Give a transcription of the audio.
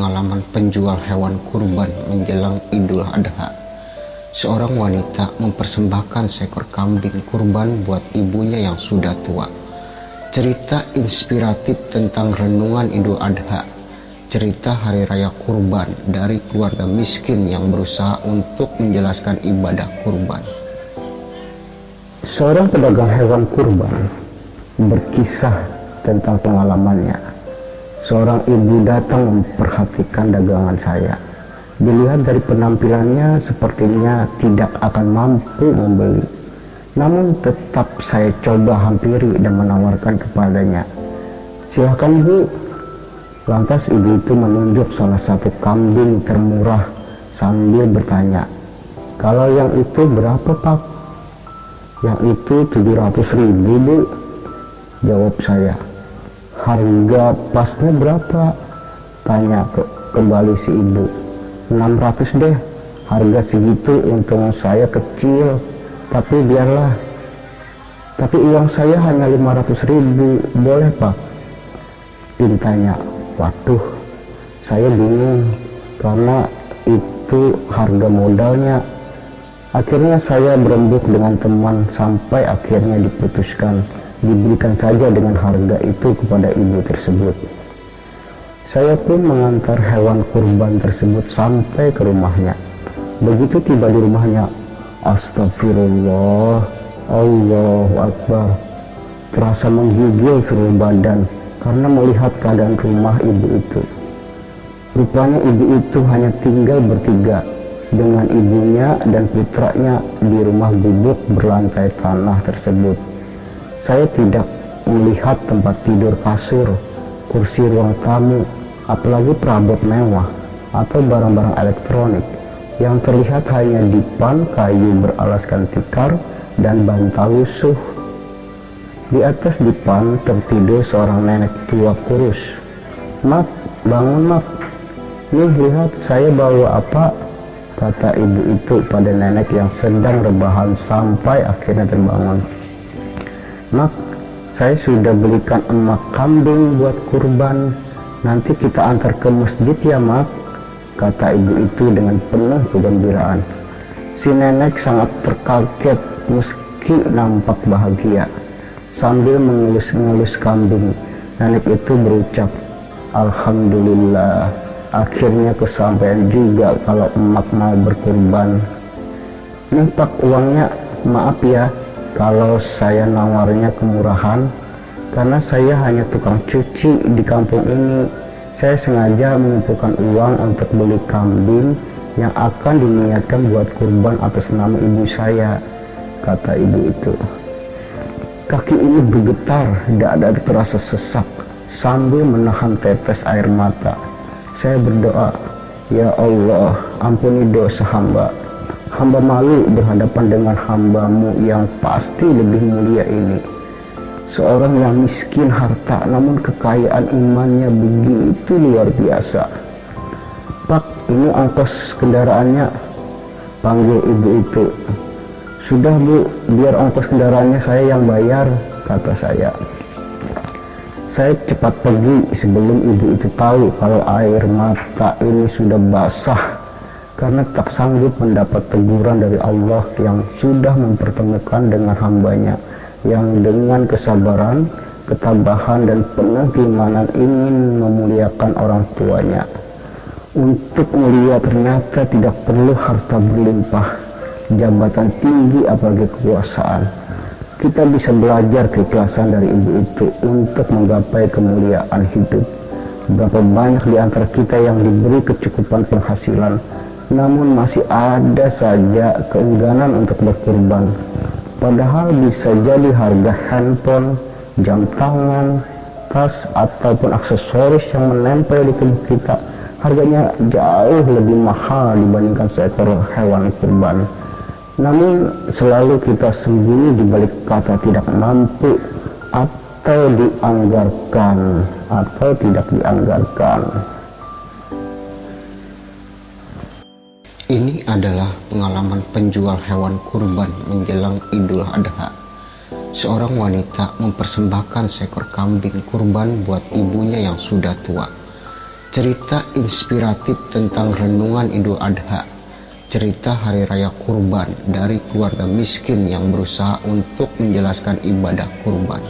pengalaman penjual hewan kurban menjelang Idul Adha. Seorang wanita mempersembahkan seekor kambing kurban buat ibunya yang sudah tua. Cerita inspiratif tentang renungan Idul Adha. Cerita hari raya kurban dari keluarga miskin yang berusaha untuk menjelaskan ibadah kurban. Seorang pedagang hewan kurban berkisah tentang pengalamannya. Seorang ibu datang memperhatikan dagangan saya. Dilihat dari penampilannya sepertinya tidak akan mampu membeli. Namun tetap saya coba hampiri dan menawarkan kepadanya. "Silakan Bu." Lantas ibu itu menunjuk salah satu kambing termurah sambil bertanya, "Kalau yang itu berapa Pak?" "Yang itu 700.000 Bu," jawab saya. "Harga pasnya berapa?" tanya kembali si ibu. "600 deh, harga segitu untung saya kecil, tapi biarlah. Tapi uang saya hanya 500.000, boleh Pak?" Pintanya. Waduh, saya bingung karena itu harga modalnya. Akhirnya saya berembuk dengan teman sampai akhirnya diputuskan diberikan saja dengan harga itu kepada ibu tersebut. Saya pun mengantar hewan kurban tersebut sampai ke rumahnya. Begitu tiba di rumahnya, astagfirullah, Allahu Akbar. Terasa menggigil seluruh badan karena melihat keadaan rumah ibu itu. Rupanya ibu itu hanya tinggal bertiga dengan ibunya dan putranya di rumah gubuk berlantai tanah tersebut. Saya tidak melihat tempat tidur, kasur, kursi ruang tamu, apalagi perabot mewah atau barang-barang elektronik. Yang terlihat hanya dipan kayu beralaskan tikar dan bantal lusuh. Di atas dipan tertidur seorang nenek tua kurus. "Mak, bangun Mak. Nih lihat saya bawa apa," kata ibu itu pada nenek yang sedang rebahan sampai akhirnya terbangun. "Mak, saya sudah belikan emak kambing buat kurban. Nanti kita antar ke masjid ya Mak," kata ibu itu dengan penuh kegembiraan. Si nenek sangat terkaget meski nampak bahagia. Sambil mengelus-ngelus kambing, nenek itu berucap, "Alhamdulillah, akhirnya kesampaian juga kalau emak mau berkurban. Nih Pak uangnya, maaf ya kalau saya nawarnya kemurahan, karena saya hanya tukang cuci di kampung ini. Saya sengaja mengumpulkan uang untuk beli kambing yang akan diniatkan buat kurban atas nama ibu saya," kata ibu itu. Kaki ini bergetar, dada terasa sesak. Sambil menahan tetes air mata, saya berdoa, "Ya Allah, ampuni dosa hamba. Hamba malu berhadapan dengan hamba-Mu yang pasti lebih mulia ini. Seorang yang miskin harta namun kekayaan imannya begitu luar biasa." "Pak, ini ongkos kendaraannya," panggil ibu itu. "Sudah Bu, biar ongkos kendaraannya saya yang bayar," kata saya. Saya cepat pergi sebelum ibu itu tahu kalau air mata ini sudah basah karena tak sanggup mendapat teguran dari Allah yang sudah mempertemukan dengan hambanya yang dengan kesabaran, ketabahan dan penuh keimanan ingin memuliakan orang tuanya. Untuk mulia ternyata tidak perlu harta berlimpah, jabatan tinggi apalagi kekuasaan. Kita bisa belajar keikhlasan dari ibu itu untuk menggapai kemuliaan hidup. Berapa banyak di antara kita yang diberi kecukupan penghasilan, namun masih ada saja keengganan untuk berkurban. Padahal bisa jadi harga handphone, jam tangan, tas, ataupun aksesoris yang menempel di tubuh kita harganya jauh lebih mahal dibandingkan seekor hewan kurban. Namun selalu kita sembunyi di balik kata tidak mampu atau dianggarkan atau tidak dianggarkan. Ini adalah pengalaman penjual hewan kurban menjelang Idul Adha. Seorang wanita mempersembahkan seekor kambing kurban buat ibunya yang sudah tua. cerita inspiratif tentang renungan Idul Adha, cerita hari raya kurban dari keluarga miskin yang berusaha untuk menjelaskan ibadah kurban.